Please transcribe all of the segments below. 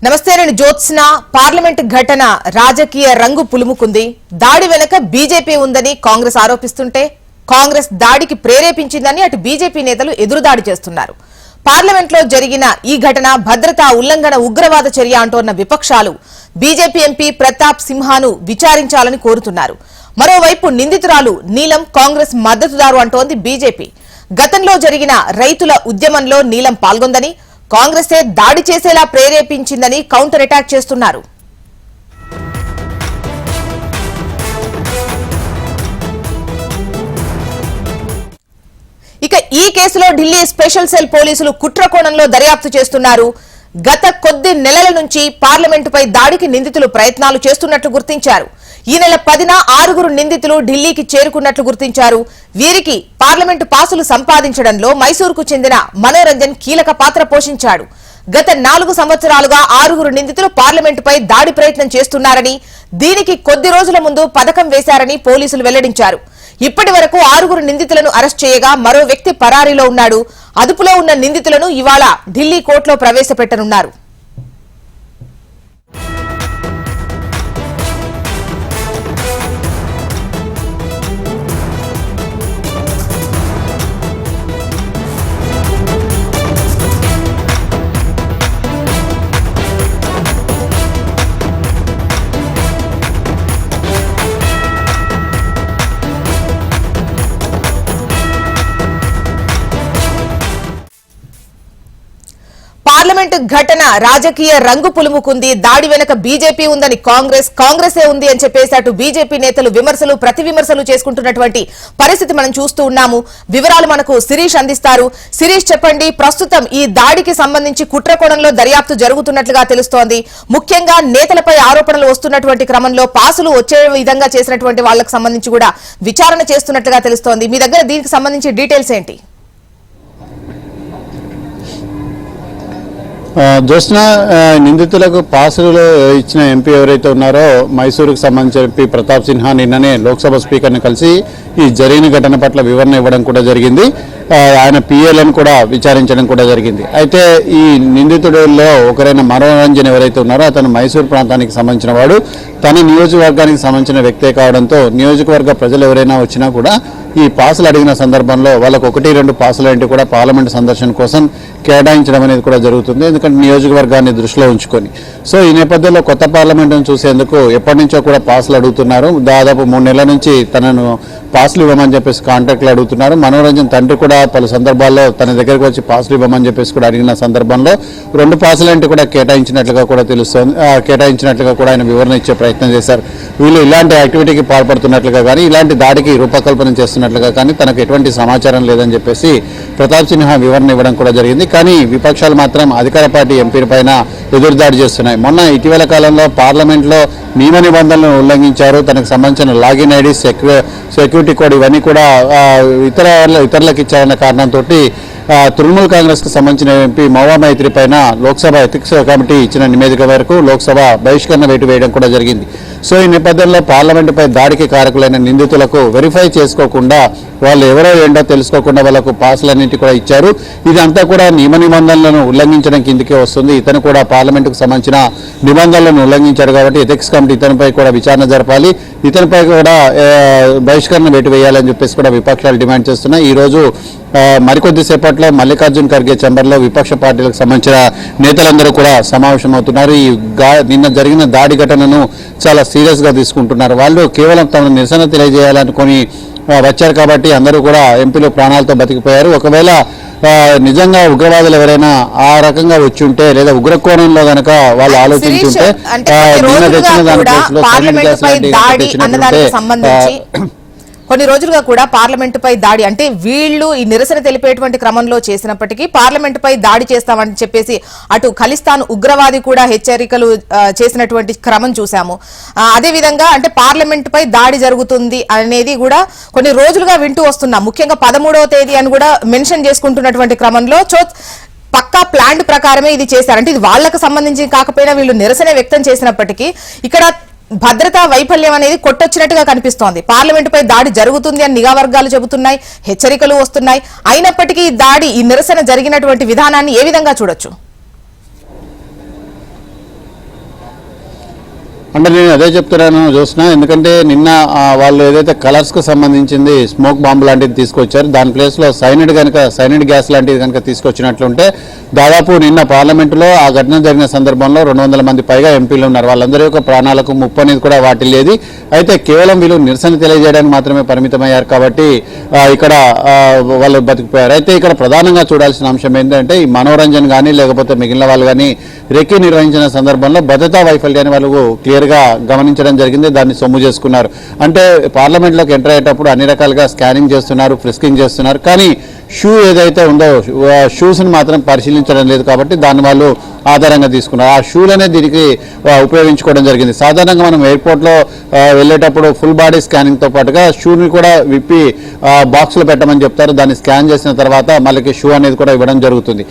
నమస్తే నేను జ్యోత్స్న. పార్లమెంట్ ఘటన రాజకీయ రంగు పులుముకుంది. దాడి వెనక బీజేపీ ఉందని కాంగ్రెస్ ఆరోపిస్తుంటే కాంగ్రెస్ దాడికి ప్రేరేపించిందని అటు బీజేపీ నేతలు ఎదురుదాడి చేస్తున్నారు. పార్లమెంట్ లో జరిగిన ఈ ఘటన భద్రతా ఉల్లంఘన ఉగ్రవాద చర్య అంటోన్న విపక్షాలు బీజేపీ ఎంపీ ప్రతాప్ సింహాను విచారించాలని కోరుతున్నారు. మరోవైపు నిందితురాలు నీలం కాంగ్రెస్ మద్దతుదారు అంటోంది బీజేపీ. గతంలో జరిగిన రైతుల ఉద్యమంలో నీలం పాల్గొందని, కాంగ్రెసే దాడి చేసేలా ప్రేరేపించిందని కౌంటర్ అటాక్ చేస్తున్నారు. ఇక ఈ కేసులో ఢిల్లీ స్పెషల్ సెల్ పోలీసులు కుట్ర కోణంలో దర్యాప్తు చేస్తున్నారు. గత కొద్ది నెలల నుంచి పార్లమెంటుపై దాడికి నిందితులు ప్రయత్నాలు చేస్తున్నట్లు గుర్తించారు. ఈ నెల 10న 6 నిందితులు ఢిల్లీకి చేరుకున్నట్లు గుర్తించారు. వీరికి పార్లమెంటు పాసులు సంపాదించడంలో మైసూరుకు చెందిన మనోరంజన్ కీలక పాత్ర పోషించాడు. గత 4 సంవత్సరాలుగా 6 నిందితులు పార్లమెంటుపై దాడి ప్రయత్నం చేస్తున్నారని, దీనికి కొద్ది రోజుల ముందు పథకం వేశారని పోలీసులు వెల్లడించారు. ఇప్పటి వరకు 6 నిందితులను అరెస్ట్ చేయగా మరో వ్యక్తి పరారీలో ఉన్నాడు. అదుపులో ఉన్న నిందితులను ఇవాళ ఢిల్లీ కోర్టులో ప్రవేశపెట్టనున్నారు. పార్లమెంటు ఘటన రాజకీయ రంగు పులుముకుంది. దాడి వెనక బీజేపీ ఉందని కాంగ్రెసే ఉంది అని చెప్పేసి అటు బీజేపీ నేతలు విమర్శలు ప్రతి విమర్శలు చేసుకుంటున్నటువంటి పరిస్థితి మనం చూస్తూ ఉన్నాము. వివరాలు మనకు శిరీష్ అందిస్తారు. శిరీష్, చెప్పండి, ప్రస్తుతం ఈ దాడికి సంబంధించి కుట్ర కోణంలో దర్యాప్తు జరుగుతున్నట్లుగా తెలుస్తోంది. ముఖ్యంగా నేతలపై ఆరోపణలు వస్తున్నటువంటి క్రమంలో పాసులు వచ్చే విధంగా చేసినటువంటి వాళ్లకు సంబంధించి కూడా విచారణ చేస్తున్నట్లుగా తెలుస్తోంది. మీ దగ్గర దీనికి సంబంధించి డీటెయిల్స్ ఏంటి? జ్యోత్స్న, నిందితులకు పాసులు ఇచ్చిన ఎంపీ ఎవరైతే ఉన్నారో మైసూరుకు సంబంధించిన ఎంపీ ప్రతాప్ సిన్హా నిన్ననే లోక్సభ స్పీకర్ని కలిసి ఈ జరిగిన ఘటన పట్ల వివరణ ఇవ్వడం కూడా జరిగింది. ఆయన పిఏలను కూడా విచారించడం కూడా జరిగింది. అయితే ఈ నిందితుడిలో ఒకరైన మనోరంజన్ ఎవరైతే ఉన్నారో అతను మైసూరు ప్రాంతానికి సంబంధించిన వాడు. తన నియోజకవర్గానికి సంబంధించిన వ్యక్తే కావడంతో నియోజకవర్గ ప్రజలు ఎవరైనా వచ్చినా కూడా ఈ పాసులు అడిగిన సందర్భంలో వాళ్ళకు 1-2 పాసులు ఏంటి కూడా పార్లమెంటు సందర్శన కోసం కేటాయించడం అనేది కూడా జరుగుతుంది. ఎందుకంటే నియోజకవర్గాన్ని దృష్టిలో ఉంచుకొని. సో ఈ నేపథ్యంలో కొత్త పార్లమెంటును చూసేందుకు ఎప్పటి నుంచో కూడా పాసులు అడుగుతున్నారు. దాదాపు 3 నెలల నుంచి తనను పాసులు ఇవ్వమని చెప్పేసి కాంట్రాక్ట్లు అడుగుతున్నారు. మనోరంజన్ తండ్రి కూడా పలు సందర్భాల్లో తన దగ్గరకు వచ్చి పాసులు ఇవ్వమని చెప్పేసి కూడా అడిగిన సందర్భంలో 2 పాసులంటే కూడా కేటాయించినట్లుగా కూడా తెలుస్తోంది. కేటాయించినట్లుగా కూడా ఆయన వివరణ ఇచ్చే ప్రయత్నం చేశారు. వీళ్ళు ఇలాంటి యాక్టివిటీకి పాల్పడుతున్నట్లుగా కానీ, ఇలాంటి దాడికి రూపకల్పన చేస్తున్నట్లుగా కానీ తనకు ఎటువంటి సమాచారం లేదని చెప్పేసి ప్రతాప్ సిన్హా వివరణ ఇవ్వడం కూడా జరిగింది. కానీ విపక్షాలు మాత్రం అధికార పార్టీ ఎంపీల పైన ఎదురుదాడి చేస్తున్నాయి. మొన్న ఇటీవల కాలంలో పార్లమెంట్లో నియమ నిబంధనలను ఉల్లంఘించారు. తనకు సంబంధించిన లాగిన్ ఐడి, సెక్యూరిటీ కోడ్ ఇవన్నీ కూడా ఇతరులకు ఇచ్చారన్న కారణంతో తృణమూల్ కాంగ్రెస్ కు సంబంధించిన ఎంపీ మౌవా మైత్రి పైన లోక్సభ ఎథిక్స్ కమిటీ ఇచ్చిన నివేదిక వరకు లోక్సభ బహిష్కరణ వేటు వేయడం కూడా జరిగింది. సో ఈ నేపథ్యంలో పార్లమెంటుపై దాడికి కారకులైన నిందితులకు వెరిఫై చేసుకోకుండా, వాళ్ళు ఎవరో ఏంటో తెలుసుకోకుండా వాళ్ళకు పాసులన్నింటి కూడా ఇచ్చారు. ఇదంతా కూడా నియమ నిబంధనలను ఉల్లంఘించడం కిందకే వస్తుంది. ఇతను కూడా పార్లమెంటుకు సంబంధించిన నిబంధనలను ఉల్లంఘించారు కాబట్టి ఎథిక్స్ కమిటీ ఇతనిపై కూడా విచారణ జరపాలి, ఇతనిపై కూడా బహిష్కరణ వేటు వేయాలని చెప్పేసి కూడా విపక్షాలు డిమాండ్ చేస్తున్నాయి. ఈరోజు మరికొద్దిసేపట్లో మల్లికార్జున్ ఖర్గే చెంబర్లో విపక్ష పార్టీలకు సంబంధించిన నేతలందరూ కూడా సమావేశమవుతున్నారు. ఈ నిన్న జరిగిన దాడి ఘటనను చాలా సీరియస్ గా తీసుకుంటున్నారు. వాళ్ళు కేవలం తమ నిరసన తెలియజేయాలనుకొని వచ్చారు కాబట్టి అందరూ కూడా ఎంపీలు ప్రాణాలతో బతికిపోయారు. ఒకవేళ నిజంగా ఉగ్రవాదులు ఎవరైనా ఆ రకంగా వచ్చి ఉంటే, లేదా ఉగ్ర కోణంలో గనక వాళ్ళు ఆలోచించుంటే నిన్న తెచ్చిన దాని కొన్ని రోజులుగా కూడా పార్లమెంటుపై దాడి అంటే వీళ్లు ఈ నిరసన తెలిపేటువంటి క్రమంలో చేసినప్పటికీ పార్లమెంటుపై దాడి చేస్తామని చెప్పేసి అటు ఖలిస్తాన్ ఉగ్రవాది కూడా హెచ్చరికలు చేసినటువంటి క్రమం చూసాము. అదేవిధంగా అంటే పార్లమెంటుపై దాడి జరుగుతుంది అనేది కూడా కొన్ని రోజులుగా వింటూ వస్తున్నాం. ముఖ్యంగా 13వ తేదీ అని కూడా మెన్షన్ చేసుకుంటున్నటువంటి క్రమంలో పక్కా ప్లాన్ ప్రకారమే ఇది చేశారంటే ఇది వాళ్లకు సంబంధించి కాకపోయినా వీళ్ళు నిరసన వ్యక్తం చేసినప్పటికీ ఇక్కడ భద్రతా వైఫల్యం అనేది కొట్టొచ్చినట్టుగా కనిపిస్తోంది. పార్లమెంటుపై దాడి జరుగుతుంది అని నిఘా వర్గాలు చెబుతున్నాయి, హెచ్చరికలు వస్తున్నాయి. అయినప్పటికీ ఈ నిరసన జరిగినటువంటి విధానాన్ని ఏ విధంగా చూడొచ్చు? అంటే నేను అదే చెప్తున్నాను చూసిన, ఎందుకంటే నిన్న వాళ్ళు ఏదైతే కలర్స్కు సంబంధించింది స్మోక్ బాంబు లాంటిది తీసుకొచ్చారు, దాని ప్లేస్లో సైనిడ్ గ్యాస్ లాంటిది కనుక తీసుకొచ్చినట్లుంటే దాదాపు నిన్న పార్లమెంటులో ఆ ఘటన జరిగిన సందర్భంలో 200 మంది పైగా ఎంపీలు ఉన్నారు. వాళ్ళందరి యొక్క ప్రాణాలకు ముప్పు అనేది కూడా వాటిల్లేది. అయితే కేవలం వీళ్ళు నిరసన తెలియజేయడానికి మాత్రమే పరిమితమయ్యారు కాబట్టి ఇక్కడ వాళ్ళు బతికిపోయారు. అయితే ఇక్కడ ప్రధానంగా చూడాల్సిన అంశం ఏంటంటే ఈ మనోరంజన్ కానీ లేకపోతే మిగిలిన వాళ్ళు కానీ రెక్కి నిర్వహించిన సందర్భంలో భద్రతా వైఫల్యాన్ని వాళ్ళు క్లియర్గా గమనించడం జరిగింది. దాన్ని సొమ్ము చేసుకున్నారు. అంటే పార్లమెంట్లోకి ఎంటర్ అయ్యేటప్పుడు అన్ని రకాలుగా స్కానింగ్ చేస్తున్నారు, ఫ్రిస్కింగ్ చేస్తున్నారు, కానీ షూ ఏదైతే ఉందో షూస్ని మాత్రం పరిశీలించడం లేదు కాబట్టి దాన్ని వాళ్ళు ఆధారంగా తీసుకున్నారు. ఆ షూలనే దీనికి ఉపయోగించుకోవడం జరిగింది. సాధారణంగా మనం ఎయిర్పోర్ట్లో వెళ్ళేటప్పుడు ఫుల్ బాడీ స్కానింగ్తో పాటుగా షూని కూడా విప్పి బాక్స్లో పెట్టమని చెప్తారు. దాన్ని స్కాన్ చేసిన తర్వాత మళ్ళీ షూ అనేది కూడా ఇవ్వడం జరుగుతుంది.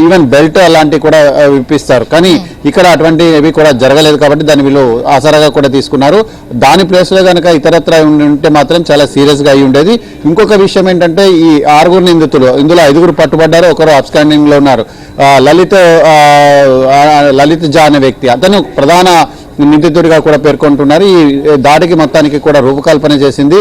ఈవెన్ బెల్ట్ అలాంటివి కూడా విప్పిస్తారు. కానీ ఇక్కడ అటువంటివి కూడా జరగలేదు కాబట్టి దాన్ని వీళ్ళు ఆసరాగా కూడా తీసుకున్నారు. దాని ప్లేస్లో కనుక ఇతరత్ర ఉంటే మాత్రం చాలా సీరియస్గా అయి ఉండేది. ఇంకొక విషయం ఏంటంటే ఈ 6 నిందితులు, ఇందులో 5 పట్టుబడ్డారు, ఒకరు అబ్స్కాండింగ్లో ఉన్నారు. లలిత్ జా అనే వ్యక్తి, అతను ప్రధాన నిందితుడిగా కూడా పేర్కొంటున్నారు. ఈ దాడికి మొత్తానికి కూడా రూపకల్పన చేసింది,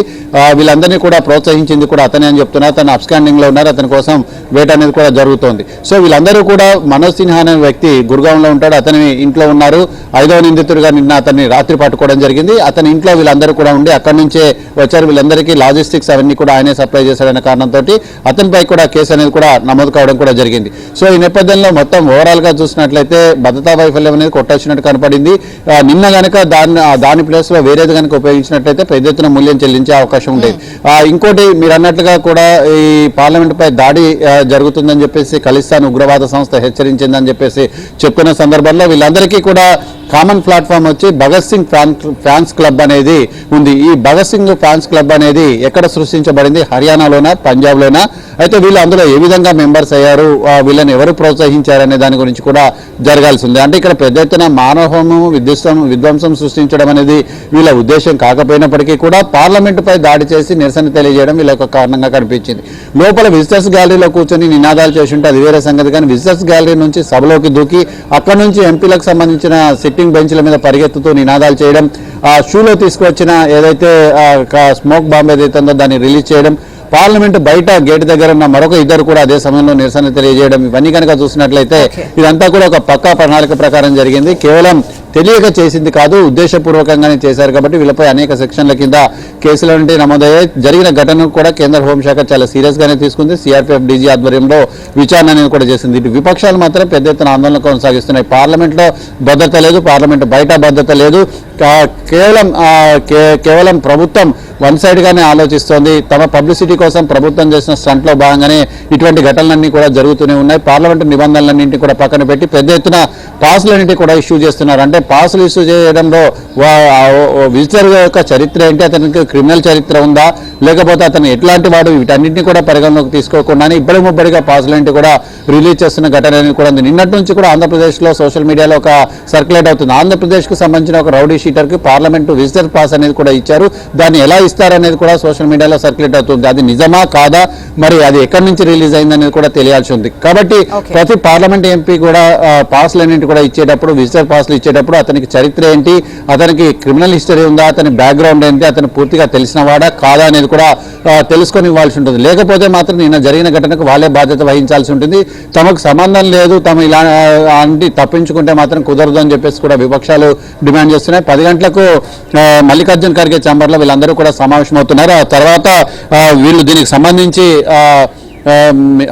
వీళ్ళందరినీ కూడా ప్రోత్సహించింది కూడా అతనే అని చెప్తున్నారు. అతను అబ్స్కాండింగ్లో ఉన్నారు, అతని కోసం వేట అనేది కూడా జరుగుతోంది. సో వీళ్ళందరూ కూడా మనోజ్ సిన్హా అనే వ్యక్తి గుర్గాంలో ఉంటాడు, అతని ఇంట్లో ఉన్నారు. 5వ నిందితుడిగా నిన్న అతన్ని రాత్రి పట్టుకోవడం జరిగింది. అతని ఇంట్లో వీళ్ళందరూ కూడా ఉండి అక్కడి నుంచే వచ్చారు. వీళ్ళందరికీ లాజిస్టిక్స్ అవన్నీ కూడా ఆయనే సప్లై చేశాడనే కారణంతో అతనిపై కూడా కేసు అనేది కూడా నమోదు కావడం కూడా జరిగింది. సో ఈ నేపథ్యంలో మొత్తం ఓవరాల్గా చూసినట్లయితే భద్రతా వైఫల్యం అనేది కొట్టొచ్చినట్టు కనపడింది. నిన్న కనుక దాని ప్లేస్లో వేరేది కనుక ఉపయోగించినట్లయితే పెద్ద ఎత్తున మూల్యం చెల్లించే అవకాశం ఉండేది. ఇంకోటి మీరు అన్నట్లుగా కూడా ఈ పార్లమెంటుపై దాడి జరుగుతుందని చెప్పేసి ఖలిస్తాన్ ఉగ్రవాద సంస్థ హెచ్చరించిందని చెప్పేసి చెప్పుకున్న సందర్భంలో వీళ్ళందరికీ కూడా కామన్ ప్లాట్ఫామ్ వచ్చి భగత్ సింగ్ ఫ్యాన్స్ క్లబ్ అనేది ఉంది. ఈ భగత్ సింగ్ ఫ్యాన్స్ క్లబ్ అనేది ఎక్కడ సృష్టించబడింది? హర్యానాలోనా, పంజాబ్లోనా? అయితే వీళ్ళు అందులో ఏ విధంగా మెంబర్స్ అయ్యారు, వీళ్ళని ఎవరు ప్రోత్సహించారు అనే దాని గురించి కూడా జరగాల్సి ఉంది. అంటే ఇక్కడ పెద్ద ఎత్తున మానవహోమం, విధ్వంసం సృష్టించడం అనేది వీళ్ళ ఉద్దేశం కాకపోయినప్పటికీ కూడా పార్లమెంటుపై దాడి చేసి నిరసన తెలియజేయడం వీళ్ళ యొక్క కారణంగా కనిపించింది. లోపల విజిటర్స్ గ్యాలరీలో కూర్చొని నినాదాలు చేసి ఉంటే అది వేరే సంగతి, కానీ విజిటర్స్ గ్యాలరీ నుంచి సభలోకి దూకి అక్కడ నుంచి ఎంపీలకు సంబంధించిన సిట్టింగ్ బెంచ్ల మీద పరిగెత్తుతూ నినాదాలు చేయడం, ఆ షూలో తీసుకువచ్చిన ఏదైతే స్మోక్ బాంబ్ ఏదైతే ఉందో దాన్ని రిలీజ్ చేయడం, పార్లమెంట్ బయట గేట్ దగ్గర ఉన్న మరొక 2 కూడా అదే సమయంలో నిరసన తెలియజేయడం, ఇవన్నీ కనుక చూసినట్లయితే ఇదంతా కూడా ఒక పక్కా ప్రణాళిక ప్రకారం జరిగింది. కేవలం తెలియక చేసింది కాదు, ఉద్దేశపూర్వకంగానే చేశారు కాబట్టి వీళ్ళపై అనేక సెక్షన్ల కింద కేసులు నమోదయ్యాయి. జరిగిన ఘటనను కూడా కేంద్ర హోంశాఖ చాలా సీరియస్గానే తీసుకుంది. సిఆర్పీఎఫ్ డీజీ ఆధ్వర్యంలో విచారణ అనేది కూడా చేసింది. ఇటు విపక్షాలు మాత్రం పెద్ద ఎత్తున ఆందోళన కొనసాగిస్తున్నాయి. పార్లమెంట్లో భద్రత లేదు, పార్లమెంట్ బయట భద్రత లేదు, కేవలం ప్రభుత్వం వన్ సైడ్గానే ఆలోచిస్తోంది. తమ పబ్లిసిటీ కోసం ప్రభుత్వం చేసిన స్టంట్లో భాగంగానే ఇటువంటి ఘటనలన్నీ కూడా జరుగుతూనే ఉన్నాయి. పార్లమెంటు నిబంధనలన్నింటినీ కూడా పక్కన పెట్టి పెద్ద ఎత్తున పాసులన్నింటినీ కూడా ఇష్యూ చేస్తున్నారు. అంటే పాసులు ఇష్యూ చేయడంలో విజిటర్ యొక్క చరిత్ర ఏంటి, అతనికి క్రిమినల్ చరిత్ర ఉందా, లేకపోతే అతను ఎట్లాంటి వాడు, వీటన్నింటినీ కూడా పరిగణలోకి తీసుకోకుండానే ఇబ్బడిముబ్బడిగా పాసులన్నింటి కూడా రిలీజ్ చేస్తున్న ఘటన అనేది కూడా ఉంది. నిన్నటి నుంచి కూడా ఆంధ్రప్రదేశ్లో సోషల్ మీడియాలో ఒక సర్క్యులేట్ అవుతుంది. ఆంధ్రప్రదేశ్కు సంబంధించిన ఒక రౌడీ షీటర్కి పార్లమెంటు విజిటర్ పాస్ అనేది కూడా ఇచ్చారు. దాన్ని ఎలా ఇస్తారనేది కూడా సోషల్ మీడియాలో సర్క్యులేట్ అవుతుంది. అది నిజమా కాదా, మరి అది ఎక్కడి నుంచి రిలీజ్ అయిందనేది కూడా తెలియాల్సి ఉంది. కాబట్టి ప్రతి పార్లమెంట్ ఎంపీ కూడా పాస్లన్నింటి కూడా ఇచ్చేటప్పుడు, విజిటర్ పాస్లు ఇచ్చేటప్పుడు అతనికి చరిత్ర ఏంటి, అతనికి క్రిమినల్ హిస్టరీ ఉందా, అతని బ్యాక్గ్రౌండ్ ఏంటి, అతను పూర్తిగా తెలిసిన వాడా కాదా అనేది కూడా తెలుసుకొని ఇవ్వాల్సి ఉంటుంది. లేకపోతే మాత్రం నిన్న జరిగిన ఘటనకు వాళ్ళే బాధ్యత వహించాల్సి ఉంటుంది. తమకు సంబంధం లేదు, తమ ఇలా తప్పించుకుంటే మాత్రం కుదరదు అని చెప్పేసి కూడా విపక్షాలు డిమాండ్ చేస్తున్నాయి. 10 గంటలకు మల్లికార్జున్ ఖర్గే ఛాంబర్లో వీళ్ళందరూ కూడా సమావేశమవుతున్నారు. ఆ తర్వాత వీళ్ళు దీనికి సంబంధించి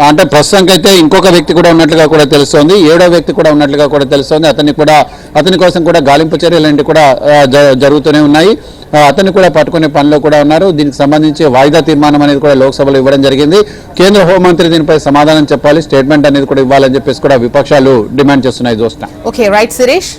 అంటే ప్రస్తుతానికైతే ఇంకొక వ్యక్తి కూడా ఉన్నట్లుగా కూడా తెలుస్తోంది, 7వ వ్యక్తి కూడా ఉన్నట్లుగా కూడా తెలుస్తోంది. అతని కోసం కూడా గాలింపు చర్యలు కూడా జరుగుతూనే ఉన్నాయి. అతన్ని కూడా పట్టుకునే పనిలో కూడా ఉన్నారు. దీనికి సంబంధించి వాయిదా తీర్మానం అనేది కూడా లోక్సభలో ఇవ్వడం జరిగింది. కేంద్ర హోంమంత్రి దీనిపై సమాధానం చెప్పాలి, స్టేట్మెంట్ అనేది కూడా ఇవ్వాలని చెప్పేసి కూడా విపక్షాలు డిమాండ్ చేస్తున్నాయి. Okay, right Sirish.